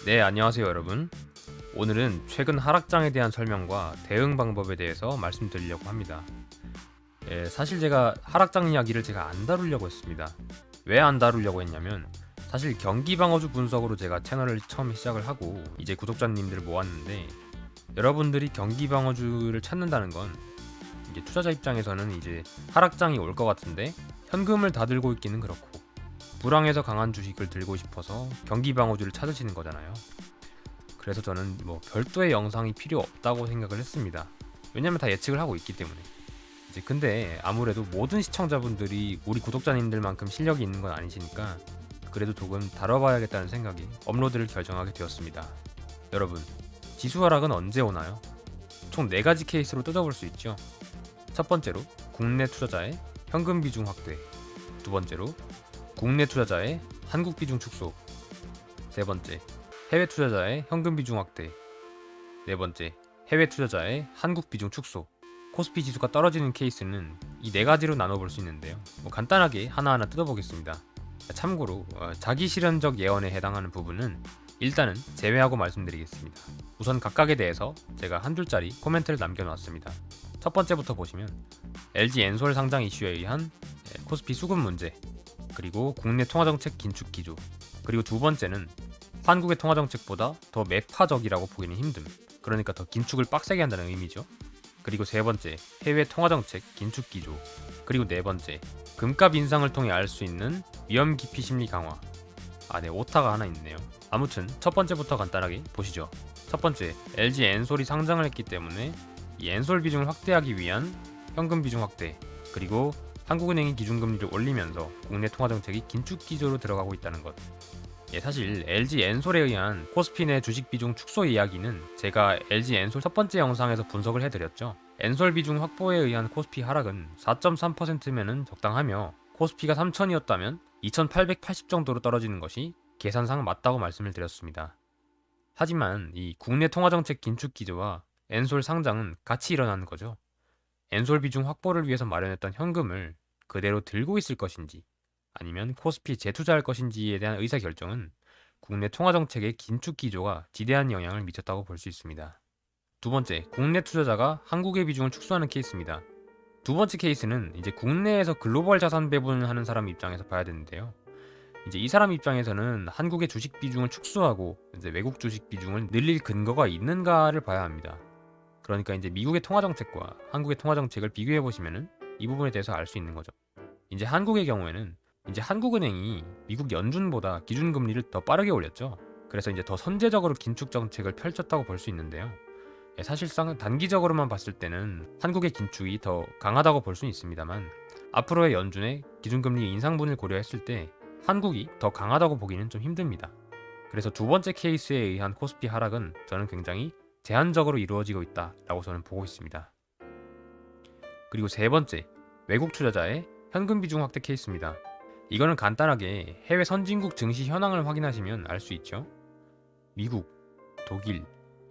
네, 안녕하세요, 여러분. 오늘은 최근 하락장에 대한 설명과 대응 방법에 대해서 말씀드리려고 합니다. 사실 제가 하락장 이야기를 제가 안 다루려고 했습니다. 왜 안 다루려고 했냐면, 사실 경기 방어주 분석으로 제가 채널을 처음 시작을 하고 이제 구독자님들을 모았는데, 여러분들이 경기 방어주를 찾는다는 건 이제 투자자 입장에서는 이제 하락장이 올 것 같은데 현금을 다 들고 있기는 그렇고, 불황에서 강한 주식을 들고 싶어서 경기 방어주를 찾으시는 거잖아요. 그래서 저는 뭐 별도의 영상이 필요 없다고 생각을 했습니다. 왜냐면 다 예측을 하고 있기 때문에. 이제 근데 아무래도 모든 시청자분들이 우리 구독자님들만큼 실력이 있는 건 아니시니까 그래도 조금 다뤄봐야겠다는 생각이 업로드를 결정하게 되었습니다. 여러분, 지수 하락은 언제 오나요? 총 4가지 케이스로 뜯어볼 수 있죠. 첫 번째로 국내 투자자의 현금 비중 확대, 두 번째로 국내 투자자의 한국 비중 축소, 세 번째 해외 투자자의 현금 비중 확대, 네 번째 해외 투자자의 한국 비중 축소. 코스피 지수가 떨어지는 케이스는 이 4가지로 나눠볼 수 있는데요. 간단하게 하나하나 뜯어보겠습니다. 참고로 자기 실현적 예언에 해당하는 부분은 일단은 제외하고 말씀드리겠습니다. 우선 각각에 대해서 제가 한 줄짜리 코멘트를 남겨놨습니다. 첫 번째부터 보시면 LG 엔솔 상장 이슈에 의한 코스피 수급 문제, 그리고 국내 통화정책 긴축 기조, 그리고 두 번째는 한국의 통화정책보다 더 매파적이라고 보기는 힘듦. 그러니까 더 긴축을 빡세게 한다는 의미죠. 그리고 세 번째, 해외 통화정책 긴축 기조. 그리고 네 번째, 금값 인상을 통해 알 수 있는 위험 기피 심리 강화. 네, 오타가 하나 있네요. 아무튼 첫 번째부터 간단하게 보시죠. 첫 번째, LG 엔솔이 상장을 했기 때문에 이 엔솔 비중을 확대하기 위한 현금 비중 확대, 그리고 한국은행이 기준금리를 올리면서 국내 통화정책이 긴축 기조로 들어가고 있다는 것. 사실 LG 엔솔에 의한 코스피 내 주식 비중 축소 이야기는 제가 LG 엔솔 첫 번째 영상에서 분석을 해드렸죠. 엔솔 비중 확보에 의한 코스피 하락은 4.3%면은 적당하며 코스피가 3000이었다면 2880 정도로 떨어지는 것이 계산상 맞다고 말씀을 드렸습니다. 하지만 이 국내 통화정책 긴축 기조와 엔솔 상장은 같이 일어나는 거죠. 엔솔 비중 확보를 위해서 마련했던 현금을 그대로 들고 있을 것인지 아니면 코스피 재투자할 것인지에 대한 의사결정은 국내 통화정책의 긴축 기조가 지대한 영향을 미쳤다고 볼 수 있습니다. 두 번째, 국내 투자자가 한국의 비중을 축소하는 케이스입니다. 두 번째 케이스는 이제 국내에서 글로벌 자산 배분을 하는 사람 입장에서 봐야 되는데요. 이제 이 사람 입장에서는 한국의 주식 비중을 축소하고 이제 외국 주식 비중을 늘릴 근거가 있는가를 봐야 합니다. 그러니까 이제 미국의 통화정책과 한국의 통화정책을 비교해 보시면은 이 부분에 대해서 알 수 있는 거죠. 이제 한국의 경우에는 이제 한국은행이 미국 연준보다 기준금리를 더 빠르게 올렸죠. 그래서 이제 더 선제적으로 긴축 정책을 펼쳤다고 볼 수 있는데요. 사실상 단기적으로만 봤을 때는 한국의 긴축이 더 강하다고 볼 수는 있습니다만 앞으로의 연준의 기준금리 인상분을 고려했을 때 한국이 더 강하다고 보기는 좀 힘듭니다. 그래서 두 번째 케이스에 의한 코스피 하락은 저는 굉장히 제한적으로 이루어지고 있다라고 저는 보고 있습니다. 그리고 세 번째, 외국 투자자의 현금 비중 확대 케이스입니다. 이거는 간단하게 해외 선진국 증시 현황을 확인하시면 알 수 있죠. 미국, 독일,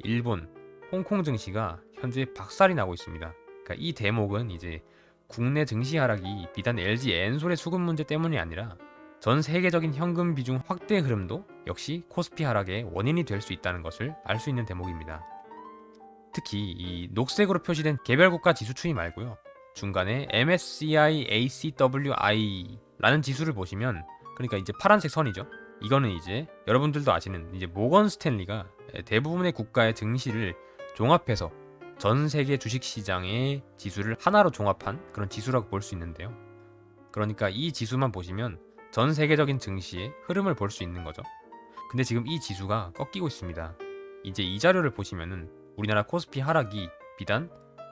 일본, 홍콩 증시가 현재 박살이 나고 있습니다. 그러니까 이 대목은 이제 국내 증시 하락이 비단 LG 엔솔의 수급 문제 때문이 아니라 전 세계적인 현금 비중 확대 흐름도 역시 코스피 하락의 원인이 될 수 있다는 것을 알 수 있는 대목입니다. 특히 이 녹색으로 표시된 개별국가 지수 추이 말고요. 중간에 MSCI ACWI라는 지수를 보시면, 그러니까 이제 파란색 선이죠. 이거는 이제 여러분들도 아시는 이제 모건 스탠리가 대부분의 국가의 증시를 종합해서 전 세계 주식 시장의 지수를 하나로 종합한 그런 지수라고 볼 수 있는데요. 그러니까 이 지수만 보시면 전 세계적인 증시의 흐름을 볼 수 있는 거죠. 근데 지금 이 지수가 꺾이고 있습니다. 이제 이 자료를 보시면은 우리나라 코스피 하락이 비단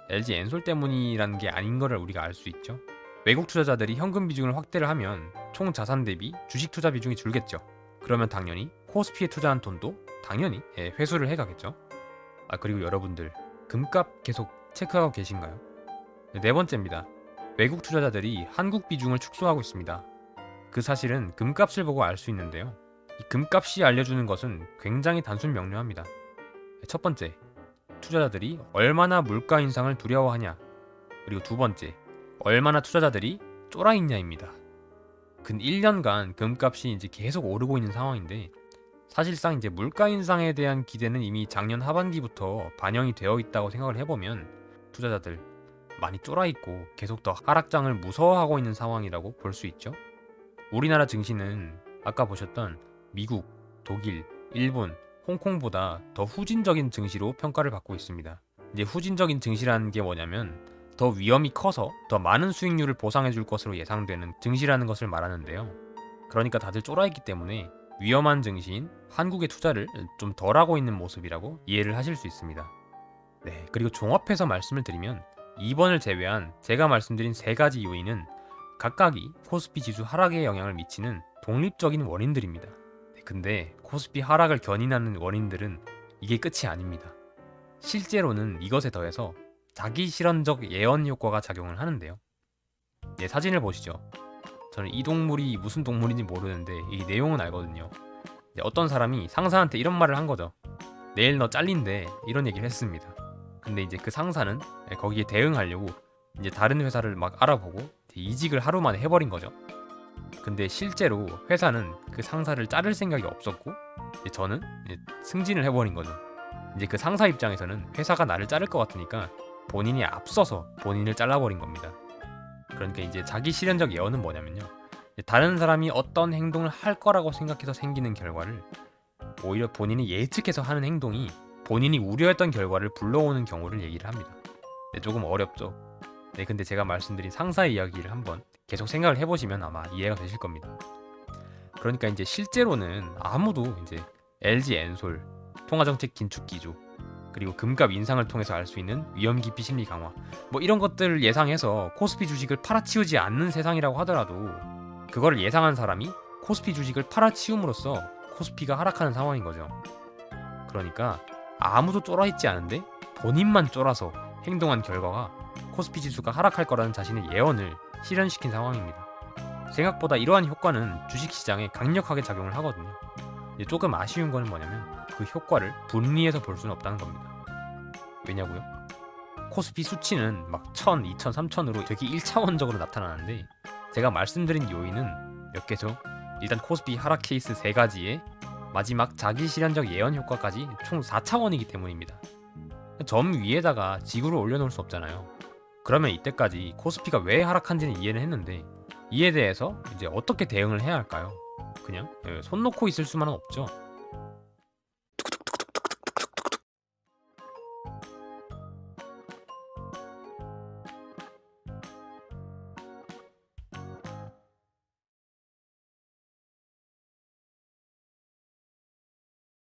LG 엔솔 때문이라는 게 아닌 거를 우리가 알 수 있죠. 외국 투자자들이 현금 비중을 확대를 하면 총 자산 대비 주식 투자 비중이 줄겠죠. 그러면 당연히 코스피에 투자한 돈도 당연히 회수를 해가겠죠. 그리고 여러분들 금값 계속 체크하고 계신가요? 네 번째입니다. 외국 투자자들이 한국 비중을 축소하고 있습니다. 그 사실은 금값을 보고 알 수 있는데요. 이 금값이 알려주는 것은 굉장히 단순 명료합니다. 첫 번째, 투자자들이 얼마나 물가 인상을 두려워하냐. 그리고 두 번째, 얼마나 투자자들이 쫄아 있냐입니다. 근 1년간 금값이 이제 계속 오르고 있는 상황인데 사실상 이제 물가 인상에 대한 기대는 이미 작년 하반기부터 반영이 되어 있다고 생각을 해보면 투자자들 많이 쫄아 있고 계속 더 하락장을 무서워하고 있는 상황이라고 볼 수 있죠. 우리나라 증시는 아까 보셨던 미국, 독일, 일본, 홍콩보다 더 후진적인 증시로 평가를 받고 있습니다. 이제 후진적인 증시라는 게 뭐냐면 더 위험이 커서 더 많은 수익률을 보상해 줄 것으로 예상되는 증시라는 것을 말하는데요. 그러니까 다들 쫄아있기 때문에 위험한 증시인 한국의 투자를 좀 덜하고 있는 모습이라고 이해를 하실 수 있습니다. 네, 그리고 종합해서 말씀을 드리면 2번을 제외한 제가 말씀드린 세 가지 요인은 각각이 코스피 지수 하락에 영향을 미치는 독립적인 원인들입니다. 네, 근데 코스피 하락을 견인하는 원인들은 이게 끝이 아닙니다. 실제로는 이것에 더해서 자기 실현적 예언 효과가 작용을 하는데요. 네, 사진을 보시죠. 저는 이 동물이 무슨 동물인지 모르는데 이 내용은 알거든요. 어떤 사람이 상사한테 이런 말을 한 거죠. 내일 너 잘린대, 이런 얘기를 했습니다. 근데 이제 그 상사는 거기에 대응하려고 이제 다른 회사를 막 알아보고 이직을 하루 만에 해버린 거죠. 근데 실제로 회사는 그 상사를 자를 생각이 없었고 이제 저는 이제 승진을 해버린 거죠. 이제 그 상사 입장에서는 회사가 나를 자를 것 같으니까 본인이 앞서서 본인을 잘라버린 겁니다. 그러니까 이제 자기 실현적 예언은 뭐냐면요, 다른 사람이 어떤 행동을 할 거라고 생각해서 생기는 결과를 오히려 본인이 예측해서 하는 행동이 본인이 우려했던 결과를 불러오는 경우를 얘기를 합니다. 네, 조금 어렵죠. 네, 근데 제가 말씀드린 상사의 이야기를 한번 계속 생각을 해보시면 아마 이해가 되실 겁니다. 그러니까 이제 실제로는 아무도 이제 LG 엔솔, 통화정책 긴축 기조, 그리고 금값 인상을 통해서 알 수 있는 위험 기피 심리 강화, 뭐 이런 것들을 예상해서 코스피 주식을 팔아치우지 않는 세상이라고 하더라도 그거를 예상한 사람이 코스피 주식을 팔아치움으로써 코스피가 하락하는 상황인 거죠. 그러니까 아무도 쫄아있지 않은데 본인만 쫄아서 행동한 결과가 코스피 지수가 하락할 거라는 자신의 예언을 실현시킨 상황입니다. 생각보다 이러한 효과는 주식시장에 강력하게 작용을 하거든요. 조금 아쉬운 거는 뭐냐면 그 효과를 분리해서 볼 수는 없다는 겁니다. 왜냐고요? 코스피 수치는 막 1000, 2000, 3000으로 되게 1차원적으로 나타나는데 제가 말씀드린 요인은 몇 개죠? 일단 코스피 하락 케이스 3가지에 마지막 자기 실현적 예언 효과까지 총 4차원이기 때문입니다. 점 위에다가 지구를 올려놓을 수 없잖아요. 그러면 이때까지 코스피가 왜 하락한지는 이해를 했는데 이에 대해서 이제 어떻게 대응을 해야 할까요? 그냥 손 놓고 있을 수만은 없죠.